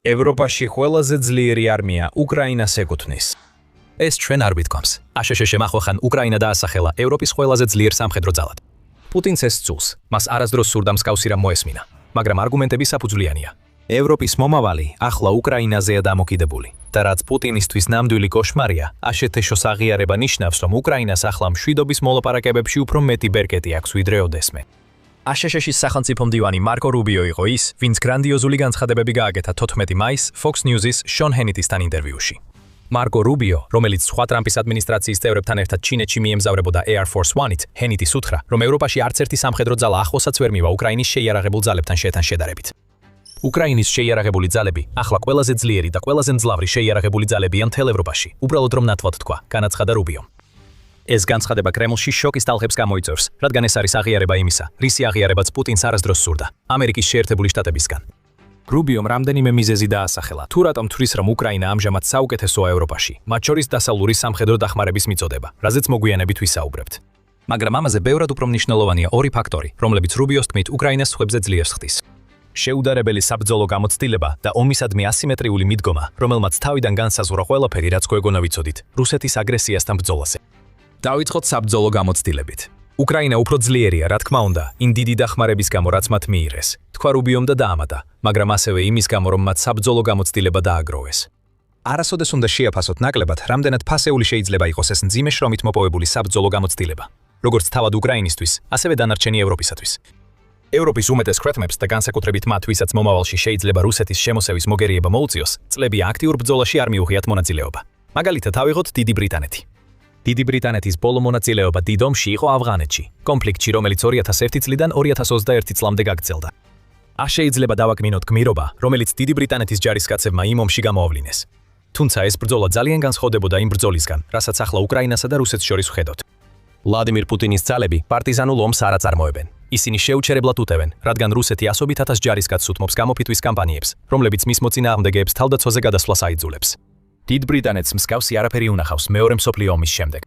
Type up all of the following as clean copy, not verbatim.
ევროპაში ყველაზე ძლიერი არმია უკრაინას ეკუთვნის. ეს ჩვენ არ ვითქვამს. აშშ-მ ახალ უკრაინა დაასახელა ევროპის ყველაზე ძლიერ სამხედრო ძალად. პუტინს ეს სძულს, მას არასდროს სურდა მსგავსი რამ მოესმინა, მაგრამ არგუმენტები საფუძვლიანია. ევროპის მომავალი ახლა უკრაინაზეა დამოკიდებული და რაც პუტინისთვის ნამდვილი კოშმარია, აშშ-ს აღიარება ნიშნავს, რომ უკრაინას ახლა მშვიდობის მოლაპარაკებებში უფრო მეტი ბერკეტი აქვს ვიდრე ოდესმე. აშშ-ის სახელმწიფო მდივანი მარკო რუბიო იყო ის, ვინც გრანდიოზული განცხადებები გააკეთა 14 მაისს Fox News-ის შონ ჰენიტისთან ინტერვიუში. მარკო რუბიო, რომელიც სხვა ტრამპის ადმინისტრაციის წევრებთან ერთად ჩინეთში მიემგზავრებოდა Air Force One-ით, ჰენიტის უთხრა, რომ ევროპაში არც ერთი სამხედრო ძალა ახლოსაც ვერ მივა უკრაინის შეიარაღებულ ძალებთან შედარებით. უკრაინის შეიარაღებული ძალები ახლა ყველაზე ძლიერი და ყველაზე მძლავრი შეიარაღებული ძალებია მთელ ევროპაში, უბრალოდ რომ ნათლად თქვა, განაცხადა რუბიო. ეს განცხადება კრემლში შოკის ტალღებს გამოიწვევს, რადგან ეს არის აღიარება იმისა, რისი აღიარებაც პუტინს არასდროს სურდა, ამერიკის შეერთებული შტატებისგან. რუბიომ რამდენიმე მიზეზი დაასახელა, თუ რატომ თვლის, რომ უკრაინა ამჟამად საუკეთესოა ევროპაში, მათ შორის დასავლური სამხედრო დახმარების მიწოდება, რაზეც მოგვიანებით ვისაუბრებთ. მაგრამ ამაზე ბევრად უფრო მნიშვნელოვანია ორი ფაქტორი, რომლებიც რუბიოს თქმით უკრაინას სხვებზე ძლიერს ხდის. შეუდარებელი საბრძოლო გამოცდილება და ომისადმი ასიმეტრიული მიდგომა, რომელმაც თავიდან განსაზღვრა ყველაფერი, რაც გვეგონა ვიცოდით, რუსეთის აგრესიასთან ბრძოლაზე. დავიწყოთ საბრძოლო გამოცდილებით. უკრაინა უფრო ძლიერია, რა თქმა უნდა, იმ დიდი დახმარების გამო, რაც მათ მიიღეს, თქვა რუბიომ და დაამატა, მაგრამ ასევე იმის გამო, რომ მათ საბრძოლო გამოცდილება დააგროვეს. არასოდეს უნდა შეაფასოთ ნაკლებად, რამდენად ფასეული შეიძლება იყოს ეს მძიმე შრომით მოპოვებული საბრძოლო გამოცდილება, როგორც თავად უკრაინისთვის, ასევე დანარჩენი ევროპისათვის. ევროპის უმეტეს ქვეყნებს და განსაკუთრებით მათ, ვისაც მომავალში შეიძლება რუსეთის შემოსევის მოგერიება მოუწიოს, წლებია აქტიურ ბრძოლაში არ მიუღიათ მონაწილეობა. მაგალითად, ავიღოთ დიდი ბრიტანეთი. დიდი ბრიტანეთის ბოლო მონაწილეობა დიდ ომში იყო ავღანეთში, კონფლიქტში, რომელიც 2001 წლიდან 2021 წლამდე გაგრძელდა. არ შეიძლება დავაკმინოთ გმირობა, რომელიც დიდი ბრიტანეთის ჯარისკაცებმა იმ ომში გამოავლინეს. თუმცა ეს ბრძოლა ძალიან განსხვავდებოდა იმ ბრძოლისგან, რასაც ახლა უკრაინასა და რუსეთს შორის ვხედავთ. ვლადიმირ პუტინის ძალები პარტიზანულ ომს არ აწარმოებენ. ისინი შეუჩერებლად უტევენ, რადგან რუსეთი ასობით ათას ჯარისკაცს უთმობს გამოფიტვის კამპანიებს, რომლებიც მის მოწინააღმდეგეებს თავდაცვაზე გადასვლას აიძულებს. დიდ ბრიტანეთს მსგავსი არაფერი უნახავს მეორე მსოფლიო ომის შემდეგ.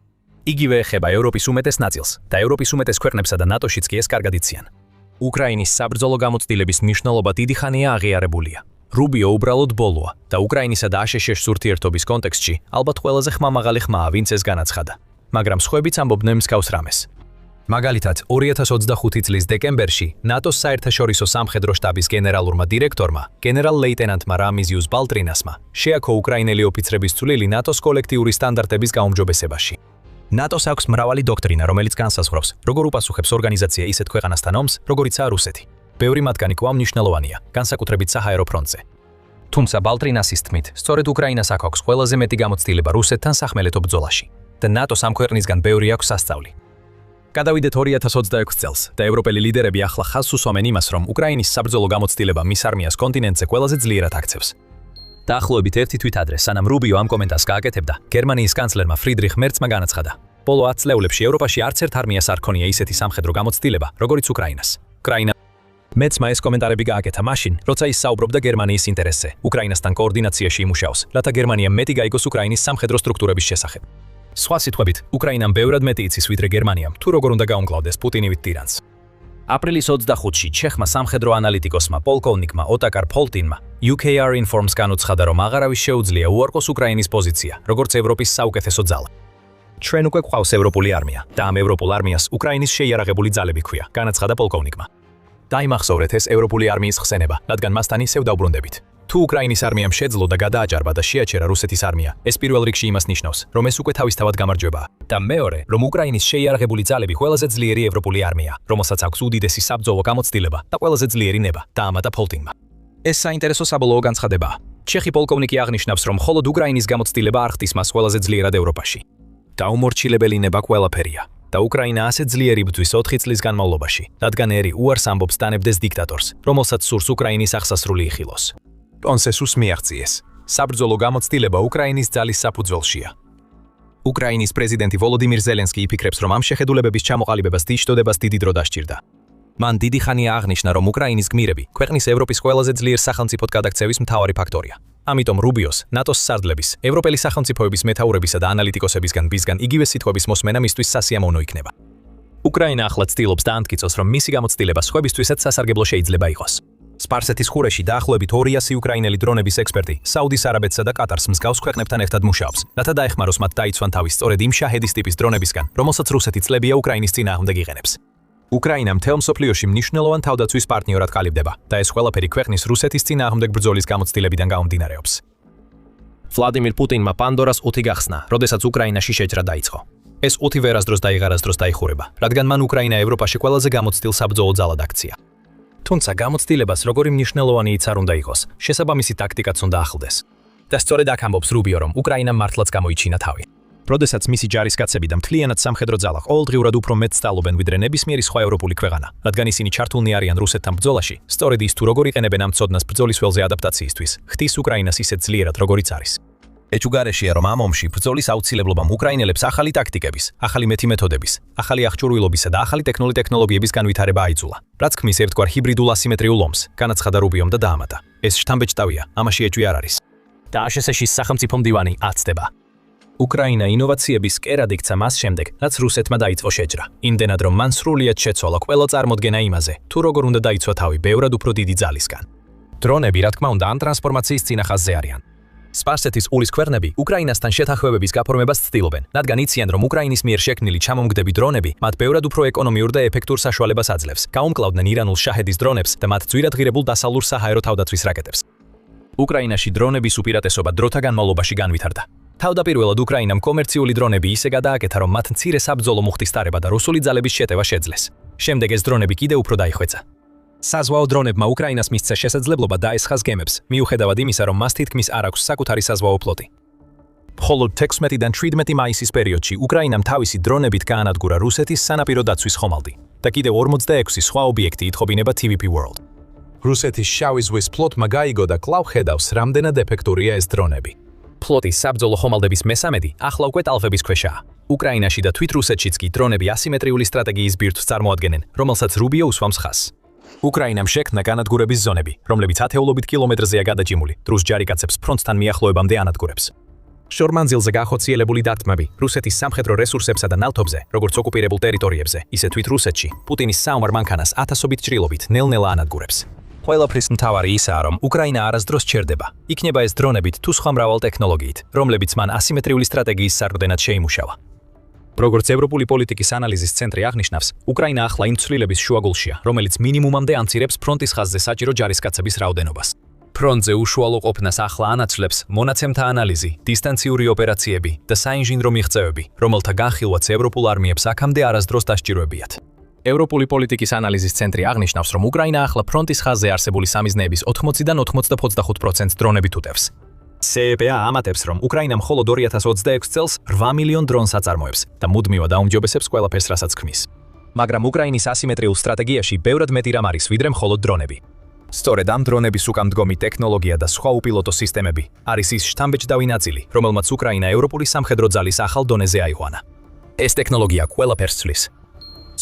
იგივე ეხება ევროპის უმეტეს ნაწილს და ევროპის უმეტეს ქვეყნებსა და ნატოშიც კი ეს კარგად იციან. უკრაინის საბრძოლო გამოცდილების მნიშვნელობა დიდი ხანია აღიარებულია. რუბიო უბრალოდ ბოლოა და უკრაინისა და აშშ-ის ურთიერთობის კონტექსტში ალბათ ყველაზე ხმამაღალი ხმაა, ვინც ეს განაცხადა. მაგრამ სხვაებიც ამბობდნენ მსგავს რამეს. მაგალითად, 2025 წლის დეკემბერში ნატოს საერთაშორისო სამხედრო შტაბის გენერალურმა დირექტორმა, გენერალ-ლეიტენანტმა რამიზიუს ბალტრინასმა, შეაქო უკრაინელი ოფიცრების წვლილი ნატოს კოლექტიური სტანდარტების გაუმჯობესებაში. ნატოს აქვს მრავალი დოქტრინა, რომელიც განსაზღვრავს, როგორ უპასუხებს ორგანიზაცია ისეთ ქვეყანასთან ომს, როგორიცაა რუსეთი. ბევრი მათგანი კვლავ მნიშვნელოვანია, განსაკუთრებით საჰაერო ფრონტზე. თუმცა ბალტრინასის თქმით, სწორედ უკრაინას აქვს ყველაზე მეტი გამოცდილება რუსეთთან სახმელეთო ბრძოლაში და ნატოს ამ ქვეყნისგან ბევრი აქვს სასწავლი. გადავიდეთ 2026 წელს და ევროპელი ლიდერები ახლა ხაზს უსვამენ იმას, რომ უკრაინის საბრძოლო გამოცდილება მის არმიას კონტინენტზე ყველაზე ძლიერად აქცევს. დაახლოებით ერთი თვით ადრე, სანამ რუბიო ამ კომენტარს გააკეთებდა, გერმანიის კანცლერმა ფრიდრიხ მერცმა განაცხადა: ბოლო 10 წლეულებში ევროპაში არც ერთ არმიას არ ქონია ისეთი სამხედრო გამოცდილება, როგორიც უკრაინას. მეცმა ეს კომენტარები გააკეთა მაშინ, როცა ის საუბრობდა გერმანიის ინტერესზე, უკრაინასთან კოორდინაციაში იმუშაოს, რათა გერმანიამ მეტი გაიგოს უკრაინის სამხედრო სტრუქტურების შესახებ. სხვა სიტყვებით, უკრაინამ ბევრად მეტი იცის ვიდრე გერმანიამ, თუ როგორ უნდა გაუმკლავდეს პუტინივით ტირანს. აპრილის 25-ში ჩეხმა სამხედრო ანალიტიკოსმა პოლკოვნიკმა ოტაკარ ფოლტინმა UKR Informs განუცხადა, რომ აღარავის შეუძლია უარყოს უკრაინის პოზიცია, როგორც ევროპის საუკეთესო ძალა. ჩვენ უკვე გვყავს ევროპული არმია და ამ ევროპულ არმიას უკრაინის შეიარაღებული ძალები ჰქვია, განაცხადა პოლკოვნიკმა. დაიმახსოვრეთ ეს ევროპული არმიის ხსენება, რადგან მასთან ისევ დავბრუნდებით. თუ უკრაინის არმიამ შეძლო და გადააჭარბა და შეაჩერა რუსეთის არმია, ეს პირველ რიგში იმას ნიშნავს, რომ ეს უკვე თავისთავად გამარჯვებაა. და მეორე, რომ უკრაინის შეიარაღებული ძალები ყველაზე ძლიერი ევროპული არმია, რომელსაც აქვს უდიდესი საბრძოლო გამოცდილება და ყველაზე ძლიერი ნება, დაამატა ფოლტინმა. ეს საინტერესო საბოლოო განცხადებაა. ჩეხი პოლკოვნიკი აღნიშნავს, რომ მხოლოდ უკრაინის გამოცდილება არ ხდის მას ყველაზე ძლიერად ევროპაში. დაუმორჩილებელი ნება ყველაფერია. და უკრაინა ასე ძლიერი ბრძვის 4 წლის განმავლობაში, რადგან ერი უარს ამბობს დანებდეს დიქტატორს, რომელსაც სურს უკრაინის აღსასრული იხილოს. კონსენსუსს მიაღწიეს. საბრძოლო გამოცდილება უკრაინის ძალის საფუძველშია. უკრაინის პრეზიდენტი ვოლოდიმირ ზელენსკი იფიქრებს, რომ ამ შეხედულებების ჩამოყალიბებას დიშტოდებას დიდი დრო დასჭირდა. მან დიდი ხანია აღნიშნა, რომ უკრაინის გმირები ქვეყნის ევროპის ყველაზე ძლიერ სახელმწიფოდ გადაქცევის მთავარი ფაქტორია. ამიტომ რუბიოს, ნატოს სარდლების, ევროპელი სახელმწიფოების მეთაურებისა და ანალიტიკოსებისგან ბისგან იგივე სიტყვების მოსმენა მისთვის სასიამოვნო იქნება. უკრაინა ახლა ცდილობს დაამტკიცოს, რომ მისი გამოცდილება სხვებისთვისაც სასარგებლო შეიძლება იყოს. სპარსეთის ხურეში დაახლოებით 200 უკრაინელი დრონების ექსპერტი საუდის არაბეთსა და კატარს მსგავს ქვეყნებთან ერთად მუშაობს, რათა დაეხმაროს მათ დაიცვან თავის სწორედ იმ შაჰედის ტიპის დრონებისგან, რომელსაც რუსეთი წლებია უკრაინის წინააღმდეგ იყენებს. უკრაინა მთელ მსოფლიოში მნიშვნელოვან თავდაცვის პარტნიორად ყალიბდება და ეს ყველაფერი ქვეყნის რუსეთის წინააღმდეგ ბრძოლის გამოცდილებიდან გამომდინარეობს. ვლადიმირ პუტინმა პანდორას ოთი გახსნა, როდესაც უკრაინაში შეჭრა დაიწყო. ეს ოთი ვერასდროს და იღარასდროს დაიხურება, რადგან მან უკრაინა ევროპაში ყველაზე გამოცდილ საბრძოლო ძალად აქცია. თუმცა გამოცდილებას როგორი მნიშვნელოვანიც არ უნდა იყოს, შესაბამისი ტაქტიკაც უნდა ახლდეს. და სწორედ აქ ამბობს რუბიო, რომ უკრაინამ მართლაც გამოიჩინა თავი. როდესაც მისი ჯარისკაცები და მთლიანად სამხედრო ძალა ყოველდღიურად უფრო მეტ სწავლობენ ვიდრე ნებისმიერი სხვა ევროპული ქვეყანა, რადგან ისინი ჩართულნი არიან რუსეთთან ბრძოლაში, სწორედ ის თუ როგორ იყენებენ ამ ცოდნას ბრძოლის ველზე ადაპტაციისთვის, ხდის უკრაინას ისეთ ძლიერად, როგორიც არის. ეჭუგარეშია, რომ ამ ომში ბრძოლის აუცილებლობამ უკრაინელებს ახალი ტაქტიკების, ახალი მეტი მეთოდების, ახალი აღჭურვილობისა და ახალი ტექნოლოგიების განვითარება აიძულა, რაც ქმნის ერთგვარ ჰიბრიდულ ასიმეტრიულ ომს, განაცხადა რუბიომ და დაამატა. ეს შთამბეჭდავია, ამაში ეჭვი არ არის. და აშშ-ის სახელმწიფო მდივანი აცდება. უკრაინა ინოვაციების კერად იქცა მას შემდეგ, რაც რუსეთმა დაიწყო შეჭრა. იმდენად, რომ მან სრულიად შეცვალა ყველა წარმოდგენა იმაზე, თუ როგორ უნდა დაიცვა თავი ბევრად უფრო დიდი ძალისგან. დრონები, რა თქმა უნდა, ამ ტრანსფორმაციის წინახაზზე არიან. სპარსეთის ულის ქვეყნები უკრაინასთან შეთანხმებების გაფორმებას ცდილობენ, რადგან იციან, რომ უკრაინის მიერ შექმნილი ჩამომგდები დრონები მათ ბევრად უფრო ეკონომიურ და ეფექტურ საშუალებას აძლევს. გაუმკლავდნენ ირანულ შაჰედის დრონებს და მათ ძვირად ღირებულ დასავლურ საჰაერო თავდაცვის რაკეტებს. უკრაინაში დრონების უპირატესობა დროთა განმავლობაში განვითარდა. თავდაპირველად უკრაინამ კომერციული დრონები ისე გადააკეთა, რომ მათ მცირე საბრძოლო მუხტის ტარება და რუსული ძალების შეტევა შეძლეს. შემდეგ ეს დრონები კიდევ უფრო დაიხვეწა. საზღვაო დრონებმა უკრაინას მისცა შესაძლებლობა დაესხას გემებს, მიუხედავად იმისა, რომ მას თითქმის არ აქვს საკუთარი საზღვაო ფლოტი. მხოლოდ 16-დან 17 მაისის პერიოდში უკრაინამ თავისი დრონებით გაანადგურა რუსეთის სანაპირო დაცვის ხომალდი და კიდევ 46 სხვა ობიექტი ითხოვინება TVP World. რუსეთის შავი ზღვის ფლოტმა გაიგო და კვლავ ხედავს, რამდენად ეფექტურია ეს დრონები. ფლოტის საბრძოლო ხომალდების მესამედი ახლა უკვე ტალღების ქვეშაა. უკრაინაში და თვით რუსეთშიც კი დრონები ასიმეტრიული სტრატეგიის ბირთვს წარმოადგენენ, რომელსაც რუბიო უსვამს ხაზს. უკრაინამ შექმნა განადგურების ზონები, რომლებიც ათეულობით კილომეტრზეა გადაჭიმული, რუს ჯარიკაცებს ფრონტთან მიახლოებამდე ანადგურებს. შორმანძილზე გახოცილებული დარტყმები რუსეთის სამხედრო რესურსებსა და ნავთობზე, როგორც ოკუპირებულ ტერიტორიებზე, ისე თვით რუსეთში, პუტინის საომარ მანქანას ათასობით ჭრილობით ნელ-ნელა ანადგურებს. ყველაფრის მთავარი ისაა, რომ უკრაინა არასდროს ჩერდება. იქნება ეს დრონებით თუ სხვა მრავალ ტექნოლოგიით, რომლებიც მან ასიმეტრიული სტრატეგიის სარდენად შეიმუშავა. როგორც ევროპული პოლიტიკის ანალიზის ცენტრი აღნიშნავს, უკრაინა ახლა იმ ცვლილების შუაგულშია, რომელიც მინიმუმამდე ამცირებს ფრონტის ხაზზე საჭირო ჯარისკაცების რაოდენობას. ფრონტზე უშუალო ყოფნას ახლა ანაცვლებს მონაცემთა ანალიზი, დისტანციური ოპერაციები და საინჟინრო მიღწევები, რომელთა განხილვაც ევროპულ არმიებს აქამდე არასდროს დასჭიროებიათ. ევროპული პოლიტიკის ანალიზის ცენტრი აღნიშნავს, რომ უკრაინა ახლა ფრონტის ხაზზე არსებული სამიზნეების 80-დან 85% დრონებით უტევს. CEPA ამატებს, რომ უკრაინა მხოლოდ 2026 წელს 8 მილიონ დრონს აწარმოებს და მუდმივად აუმჯობესებს ყველაფერს, რასაც ქმნის. მაგრამ უკრაინის ასიმეტრიულ სტრატეგიაში ბევრად მეტი რამ არის, ვიდრე მხოლოდ დრონები. სწორედ ამ დრონების უკამდგომი ტექნოლოგია და სხვა უპილოტო სისტემები არის ის შთამბეჭდავი ნაწილი, რომელმაც უკრაინა ევროპული სამხედრო ძალის ახალ დონეზე აიყვანა. ეს ტექნოლოგია ყველაფერს ცვლის.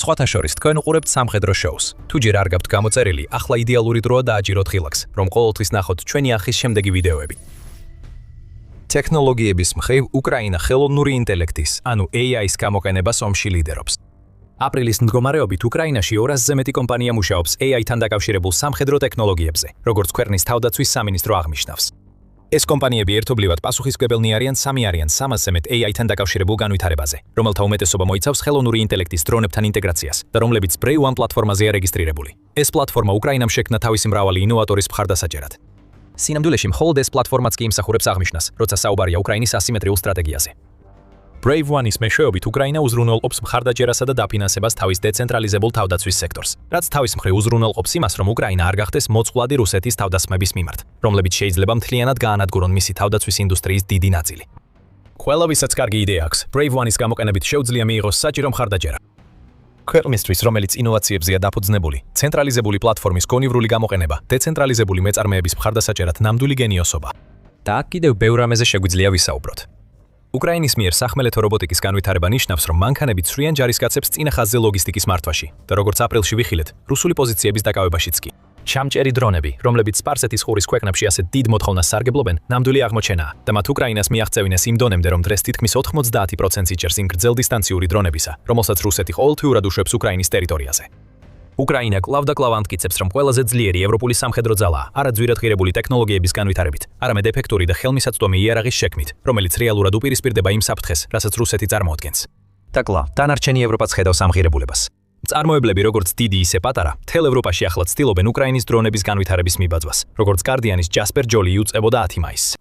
სხვათა შორის თქვენ უყურებთ სამხედრო შოუს. თუ ჯერ არ გაქვთ გამოწერილი, ახლა იდეალური დროა დააჯიროთ ღილაკს, რომ ყოველთვის ნახოთ ჩვენი ახის შემდეგი ვიდეოები. ტექნოლოგიების მხრივ უკრაინა ხელოვნური ინტელექტის, ანუ AI-ის გამოყენებას ომში ლიდერობს. აპრილის მდგომარეობით უკრაინაში 200-ზე მეტი კომპანია მუშაობს AI-თან დაკავშირებულ სამხედრო ტექნოლოგიებზე, როგორც ქვეყნის თავდაცვის სამინისტრო აღნიშნავს. ეს კომპანიები ერთობლივად პასუხისმგებელნი არიან 300-ზე მეტ AI-თან დაკავშირებულ განვითარებაზე, რომელთა უმეტესობა მოიცავს ხელოვნური ინტელექტის დრონებთან ინტეგრაციას და რომლებიც Brave One პლატფორმაზეა რეგისტრირებული. ეს პლატფორმა უკრაინამ შექმნა თავისი მრავალი ინოვატორის მხარდასაჭერად. სინამდვილეში მხოლოდ ეს პლატფორმაც კი იმსახურებს აღნიშვნას, როცა საუბარია უკრაინის ასიმეტრიულ სტრატეგიაზე. Brave One-ის მეშვეობით უკრაინა უზრუნველყოფს მხარდაჭერასა და დაფინანსებას თავის დეცენტრალიზებულ თავდაცვის სექტორს, რაც თავის მხრივ უზრუნველყოფს იმას, რომ უკრაინა არ გახდეს მოწყვლადი რუსეთის თავდასხმების მიმართ, რომლებიც შეიძლება მთლიანად გაანადგურონ მისი თავდაცვის ინდუსტრიის დიდი ნაწილი. ყველა ვისაც კარგი იდეა აქვს, Brave One-ის გამოყენებით შეუძლია მიიღოს საჭირო მხარდაჭერა. ქვეყნისთვის, რომელიც ინოვაციებზეა დაფუძნებული, ცენტრალიზებული პლატფორმის გონივრული გამოყენება, დეცენტრალიზებული მეწარმეების მხარდასაჭერად ნამდვილი გენიოსობა. და აქ კიდევ ბევრ რამეზე შეგვიძლია ვისაუბროთ. უკრაინის მიერ სახმელეთო რობოტიკის განვითარება ნიშნავს, რომ მანქანები ცვლიან ჯარისკაცებს წინა ხაზზე ლოგისტიკის მართვაში და როგორც აპრილში ვიხილეთ, რუსული პოზიციების დაკავებაშიც კი. ჩამჭერი დრონები, რომლებიც სპარსეთის ყურის ქვეყნებში ასეთ დიდ მოთხოვნას სარგებლობენ, ნამდვილი აღმოჩენაა და მათ უკრაინას მიაღწევინეს იმ დონემდე, რომ დღეს თითქმის 90% იჭერს იმ გრძელ დისტანციური დრონებისა, რომელსაც რუსეთი ყოველთვიურად უშვებს უკრაინის ტერიტორიაზე. უკრაინა კлав და კлав ამტკიცებს, რომ ყველაზე ძლიერი ევროპული სამხედრო ძალაა, არა ძვირადღირებული ტექნოლოგიების განვითარებით, არამედ ეფექტური და ხელმისაწვდომი იარაღის შექმნით, რომელიც რეალურად უპირისპირდება იმ საფრთხეს, რასაც რუსეთი წარმოადგენს. და კлав, დანარჩენი ევროპაც ხედავს ამ ღირებულებას. წარმოებლები როგორც დიდი ისე პატარა, მთელ ევროპაში ახლა ცდილობენ უკრაინის დრონების განვითარების მიბაძვას, როგორც Guardian-ის Jasper Jolly იუწყებოდა 10 მაისს.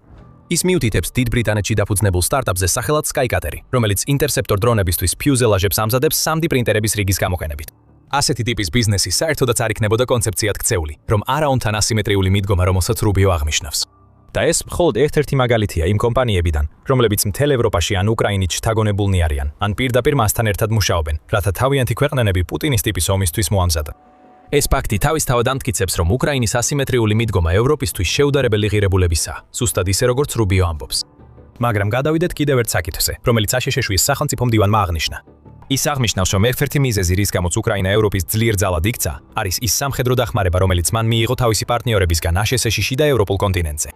ის მიუთითებს დიდ ბრიტანეთში დაფუძნებულ სტარტაპზე სახელად Skycutter, რომელიც ინტერსეპტორ დრონებისთვის ფიუზელაჟებს ამზადებს 3D პრინტერების რიგის გამოყენებით. ასეთი ტიპის ბიზნესი საერთოდაც არ იქნებოდა კონცეფციად ქცეული, რომ არაონთან ასიმეტრიული მიდგომა, რომელსაც რუბიო აღნიშნავს. და ეს მხოლოდ ერთ-ერთი მაგალითია იმ კომპანიებიდან, რომლებიც მთელ ევროპაში ან უკრაინით შთაგონებულნი არიან, ან პირდაპირ მასთან ერთად მუშაობენ, რათა თავიანთი ქვეყნები პუტინის ტიპის ომისთვის მოამზადონ. ეს ფაქტი თავისთავად ამტკიცებს, რომ უკრაინის ასიმეტრიული მიდგომა ევროპისთვის შეუდარებელი ღირებულებისაა, ზუსტად ისე როგორც რუბიო ამბობს. მაგრამ გადავიდეთ კიდევ ერთ საკითხზე, რომელიც აშშ-ის სახელმწიფო მდივანმა აღნიშნა. ის აღნიშნავს, რომ ერთ-ერთი მიზეზი, რის გამოც უკრაინა ევროპის ძლიერ ძალად იქცა, არის ის სამხედრო დახმარება, რომელიც მან მიიღო თავისი პარტნიორებისგან აშშ-ში და ევროპულ კონტინენტზე.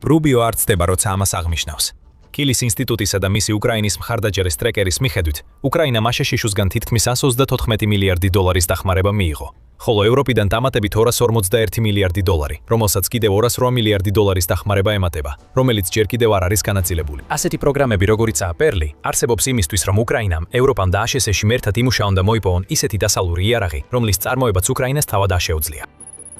რუბიო არ ცდება, როცა ამას აღნიშნავს. კილის ინსტიტუტისა და მისი უკრაინის მხარდაჭერის ტრეკერის მიხედვით, უკრაინამ აშშ-ისგან თითქმის 134 მილიარდი დოლარის დახმარება მიიღო, ხოლო ევროპიდან დამატებით 251 მილიარდი დოლარი, რომელსაც კიდევ 208 მილიარდი დოლარის დახმარება ემატება, რომელიც ჯერ კიდევ არ არის განაწილებული. ასეთი პროგრამები, როგორიცაა პერლი, არსებობს იმისთვის, რომ უკრაინამ, ევროპამ და აშშ-ში მერტად იმუშაონ და მოიპოვონ ისეთი დასავლური იარაღი, რომლის წარმოებაც უკრაინას თავად არ შეუძლია.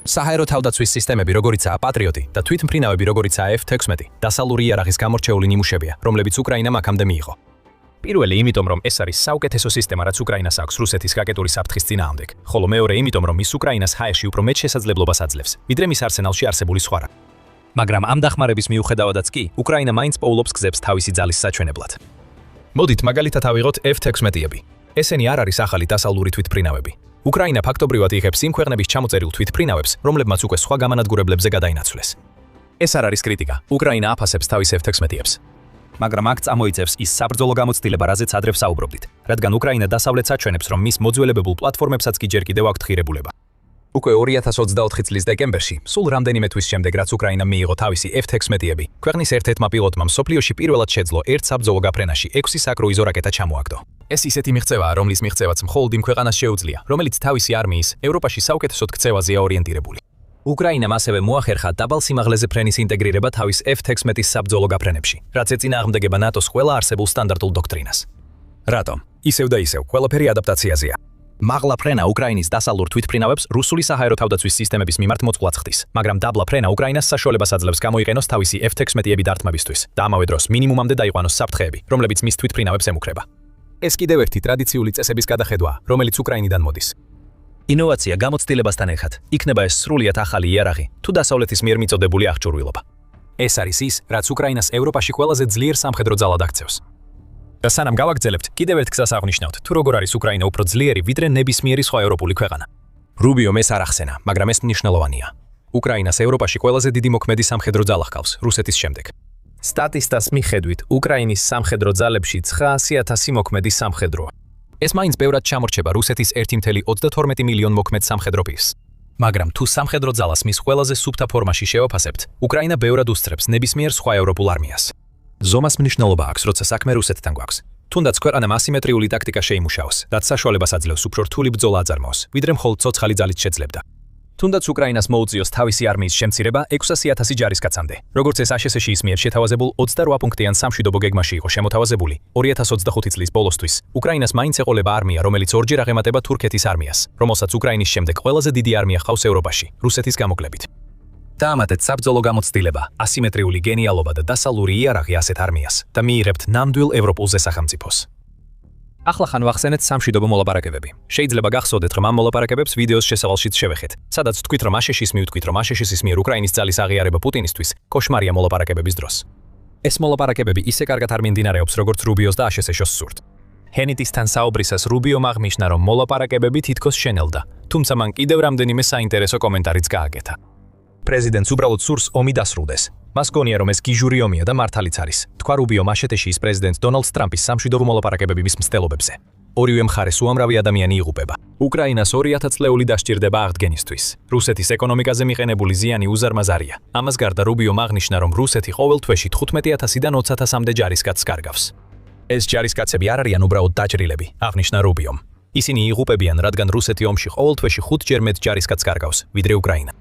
საჰაერო თავდაცვის სისტემები, როგორიცაა პატრიოტი და თვითმფრინავები, როგორიცაა F-16, დასავლური იარაღის გამორჩეული ნიმუშებია, რომლებიც უკრაინამ აქამდე მიიღო. პირველი იმიტომ, რომ ეს არის საუკეთესო სისტემა, რაც უკრაინას აქვს რუსეთის რაკეტური საფრთხის წინააღმდეგ, ხოლო მეორე იმიტომ, რომ ის უკრაინას ჰაერში უფრო მეტ შესაძლებლობას აძლევს, ვიდრე მის არსენალში არსებული სხვა. მაგრამ ამ დახმარების მიუხედავადაც კი, უკრაინა მაინც პოულობს გზებს თავისი ძალის საჩვენებლად. მოდით მაგალითად ავიღოთ F-16-ები. ესენი არ არის ახალი დასავლური თვითმფრინავები. უკრაინა ფაქტობრივად იღებს იმ ქვეყნების ჩამოწერილ თვითმფრინავებს, რომლებმაც უკვე სხვა გამანადგურებლებზე გადაინაცვლეს. ეს არ არის კრიტიკა, უკრაინა აფასებს თავის F-16-ებს. მაგრამ აქ წამოიწევს ის საბრძოლო გამოცდილება, რაზეც ადრე ვსაუბრობდით, რადგან უკრაინა დასავლეთს აჩვენებს, რომ მის მოძველებებულ პლატფორმებსაც კი ჯერ კიდევ აქვთ ღირებულება. უკვე 2024 წლის დეკემბერში, სულ რამდენიმე თვის შემდეგ, რაც უკრაინამ მიიღო თავისი F-16-ები, ქვეყნის ერთ-ერთმა პილოტმა მსოფლიოში პირველად შეძლო ერთ საბრძოლო გაფრენაში 6 საკრუიზო რაკეტა ჩამოაგდო. ეს ისეთი მიღწევაა, რომლის მიღწევაც მხოლოდ იმ ქვეყანას შეუძლია, რომელიც თავისი არმიის ევროპაში საუკეთესოდ ქცევაზეა ორიენტირებული. უკრაინამ ასევე მოახერხა დაბალ სიმაღლეზე ფრენის ინტეგრირება თავის F-16-ის საბრძოლო გაფრენებში, რაც ეწინააღმდეგება ნატოს ყველა არსებულ სტანდარტულ დოქტრინას. რატომ? ისევ და ისევ, ყველაფერი ადაპტაციაზეა. მაღლა ფრენა უკრაინის დასავლურ თვითმფრინავებს რუსული საჰაერო თავდაცვის სისტემების მიმართ მოწყვლად ხდის, მაგრამ დაბლა ფრენა უკრაინას საშუალებას აძლევს გამოიყენოს თავისი F-16-ები დარტყმებისთვის და ამავე დროს მინიმუმამდე დაიყვანოს საფრთხეები, რომლებიც მის თვითმფრინავებს ემუქრება. ეს კიდევ ერთი ტრადიციული წესების გადახედვაა, რომელიც უკრაინიდან მოდის. ინოვაცია გამოცდილებასთან ერთად იქნება ეს სრულიად ახალი იარაღი, თუ დასავლეთის მიერ მიწოდებული აღჭურვილობა. ეს არის ის, რაც უკრაინას ევროპაში ყველაზე ძლიერ სამხედრო ძალად აქცევს. და სანამ გავაგრძელებთ, კიდევ ერთ გზას აღნიშნავთ, თუ როგორ არის უკრაინა უფრო ძლიერი ვიდრე ნებისმიერი სხვა ევროპული ქვეყანა. რუბიომ ეს არ ახსენა, მაგრამ ეს მნიშვნელოვანია. უკრაინას ევროპაში ყველაზე დიდი მოქმედი სამხედრო ძალა ჰყავს, რუსეთის შემდეგ. სტატისტას მიხედვით, უკრაინის სამხედრო ძალებში 900,000 მოქმედი სამხედროა. ეს მაინც ბევრად ჩამორჩება რუსეთის 1,22 მილიონ მოქმედ სამხედრო პირს. მაგრამ თუ სამხედრო ძალას მის ყველაზე სუფთა ფორმაში შევაფასებთ, უკრაინა ბევრად უსწრებს ნებისმიერ სხვა ევროპულ არმიას. ზომას მნიშვნელობა აქვს, როცა საქმე რუსეთთან გვაქვს. თუნდაც ქვეყანამ ასიმეტრიული ტაქტიკა შეიმუშაოს, რაც საშუალებას აძლევს უფრო რთული ბრძოლა აწარმოოს, ვიდრე მხოლოდ ცოცხალი ძალით შეძლებდა. თუნდაც უკრაინას მოუწიოს თავისი არმიის შემცირება 600,000 ჯარისკაცამდე, როგორც ეს აშშ-ის მიერ შეთავაზებულ 28 პუნქტიან სამშვიდობო გეგმაში იყო შემოთავაზებული, 2025 წლის ბოლოსთვის უკრაინას მაინც ეყოლება არმია, რომელიც ორჯერ აღემატება თურქეთის არმიას, რომელსაც უკრაინის შემდეგ ყველაზე დიდი არმია ჰყავს ევროპაში, რუსეთის გამოკლებით. დაამატეთ საბრძოლო გამოცდილება, ასიმეტრიული გენიალობა და დასავლური იარაღი ასეთ არმიას და მიიღებთ ნამდვილ ევროპულზე სახელმწიფოს. ახლა ხან ვახსენეთ სამშვიდობო მოლაპარაკებები. შეიძლება გახსოვდეთ, რომ ამ მოლაპარაკებებს ვიდეოს შესავალშიც შევეხეთ, სადაც თქვით, რომ აშშ-ის მიუთქვით, რომ აშშ-ის მიერ უკრაინის ძალის აღიარება პუტინისთვის კოშმარია მოლაპარაკებების დროს. ეს მოლაპარაკებები ისე კარგად არ მიმდინარეობს, როგორც რუბიოს და აშშ-ის სურთ. ჰენიტისთან საუბრისას რუბიომ აღნიშნა, რომ მოლაპარაკებები თითქოს შენელდა, თუმცა მან კიდევ რამდენიმე საინტერესო კომენტარიც გააკეთა. პრეზიდენტს უბრალოდ სურს ომი დასრულდეს. მას გონია, რომ ეს გიჟური ომია და მართალიც არის. თქვა რუბიომ აშშ-ის პრეზიდენტ დონალდ ტრამპის სამშვიდობო მოლაპარაკებების მცდელობებზე. ორივე მხარეს უამრავი ადამიანი იღუპება. უკრაინას 2000 წლეული დასჭირდება აღდგენისთვის. რუსეთის ეკონომიკაზე მიყენებული ზიანი უზარმაზარია. ამას გარდა რუბიომ აღნიშნა, რომ რუსეთი ყოველ თვეში 15,000-დან 20,000-მდე ჯარისკაცს კარგავს. ეს ჯარისკაცები არ არიან უბრალოდ დაჭრილები, აღნიშნა რუბიომ. ისინი იღუპებიან, რადგან რუსეთი ომში ყოველ თვეში 5-ჯერ მეტ ჯარისკაცს კარგავს, ვიდრე უკრაინა.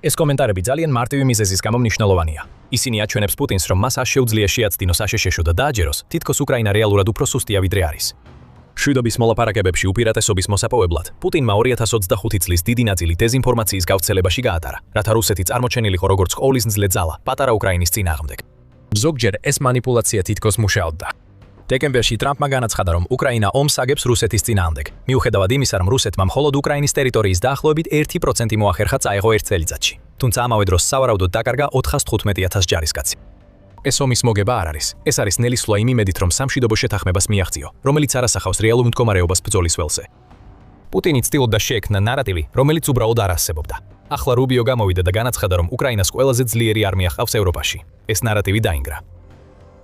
ეს კომენტარები ძალიან მარტივი მიზეზის გამო მნიშვნელოვანია. ისინი აჩვენებს პუტინს, რომ მას არ შეუძლია შეაცდინოს აშშ-ს და დააჯეროს, თითქოს უკრაინა რეალურად უფრო სუსტია ვიდრე არის. მშვიდობის მოლაპარაკებებში უპირატესობის მოსაპოვებლად, პუტინმა 2025 წლის დიდი ნაწილი დეზინფორმაციის გავრცელებაში გაატარა, რათა რუსეთი წარმოჩენილიყო როგორც ყოვლისმძლე ძალა პატარა უკრაინის წინააღმდეგ. ზოგჯერ ეს მანიპულაცია თითქოს მუშაობდა. დეკემბერში ტრამპმა განაცხადა, რომ უკრაინა ომს აგებს რუსეთის წინააღმდეგ. მიუხედავად იმისა, რომ რუსეთმა მხოლოდ უკრაინის ტერიტორიის დაახლოებით 1% მოახერხა წაეღო ერთ წელიწადში, თუმცა ამავე დროს სავარაუდოდ დაკარგა 415,000 ჯარისკაცი. ეს ომის მოგება არ არის. ეს არის ნელისხლა იმ იმედით, რომ სამშვიდობო შეთანხმებას მიაღწიო, რომელიც არ ასახავს რეალურ მდგომარეობას ბრძოლის ველზე. პუტინი ცდილობდა შეექმნა ნარატივი, რომელიც უბრალოდ არ არსებობდა. ახლა რუბიო გამოვიდა და განაცხადა, რომ უკრაინას ყველაზე ძლიერი არმია ჰყავს ევროპაში. ეს ნარატივი დაინგრა.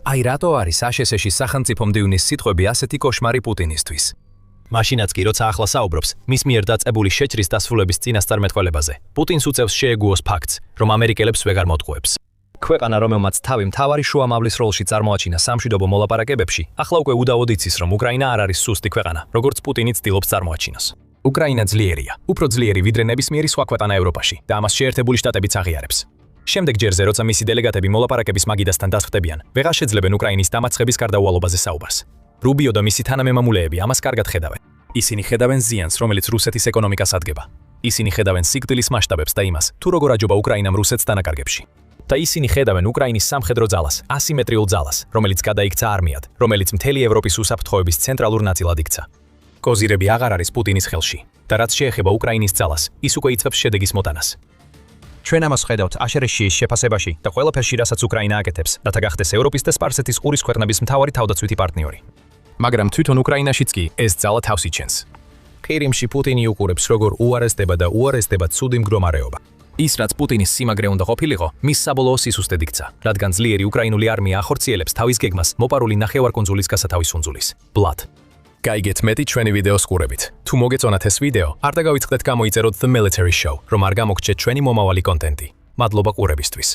აი რატო არის აშშ-ში სახელმწიფო მდივნის სიტყვები ასეთი კოშმარი პუტინისთვის? მაშინაც კი როცა ახლა საუბრობს მის მიერ დაწყებული შეჭრის დასრულების წინასწარმეტყველებაზე, პუტინს უწევს შეეგუოს ფაქტს, რომ ამერიკელებს ვეღარ მოტყუებს. ქვეყანა, რომელმაც თავი მთავარი შუამავლის როლში წარმოაჩინა სამშვიდობო მოლაპარაკებებში, ახლა უკვე უდავოდ იცის, რომ უკრაინა არ არის სუსტი ქვეყანა, როგორც პუტინი ცდილობს წარმოაჩინოს. უკრაინა ძლიერია, უფრო ძლიერი ვიდრე ნებისმიერი სხვა ქვეყანა ევროპაში და ამას შეერთებული შტატებიც აღიარებს. შემდეგ ჯერზე, როცა მისი დელეგატები მოლაპარაკების მაგიდასთან დასხვდებიან, ვეღარ შეძლებენ უკრაინის დამარცხების გარდაუვალობაზე საუბარს. რუბიო და მისი თანამემამულეები ამას კარგად ხედავენ. ისინი ხედავენ ზიანს, რომელიც რუსეთის ეკონომიკას ადგება. ისინი ხედავენ სიკვდილის მასშტაბებს და იმას, თუ როგორ აჯობა უკრაინამ რუსეთს დანაკარგებში. და ისინი ხედავენ უკრაინის სამხედრო ძალას, ასიმეტრიულ ძალას, რომელიც გადაიქცა არმიად, რომელიც მთელი ევროპის უსაფრთხოების ცენტრალურ ნაწილად იქცა. კოზირები აღარ არის პუტინის ხელში და რაც შეეხება უკრაინის ძალას, ის უკვე იწვევს შედეგის მოტანას. ჩვენ ამას ხედავთ აშშ-ის შეფასებაში და ყველაფერში, რასაც უკრაინა აკეთებს, რათა გახდეს ევროპის და სპარსეთის ყურის ქვეყნების მთავარი თავდაცვითი პარტნიორი. მაგრამ თვითონ უკრაინაშიც კი ეს ძალა თავს იჩენს. ყირიმში პუტინი უყურებს, როგორ უარესდება და უარესდება ცუდი მდგომარეობა. ის, რაც პუტინის სიმაგრე უნდა ყოფილიყო, მის საბოლოო სისუსტედ იქცა, რადგან ძლიერი უკრაინული არმია ახორციელებს თავის გეგმას მოპარული ნახევარკუნძულის გასათავისუნძულის. ბლად. გაიგეთ მეტი ჩვენი ვიდეოს ყურებით. თუ მოგეწონათ ეს ვიდეო, არ დაგავიწყდეთ გამოიწეროთ The Military Show, რომ არ გამოგჩეთ ჩვენი მომავალი კონტენტი. მადლობა ყურებისთვის.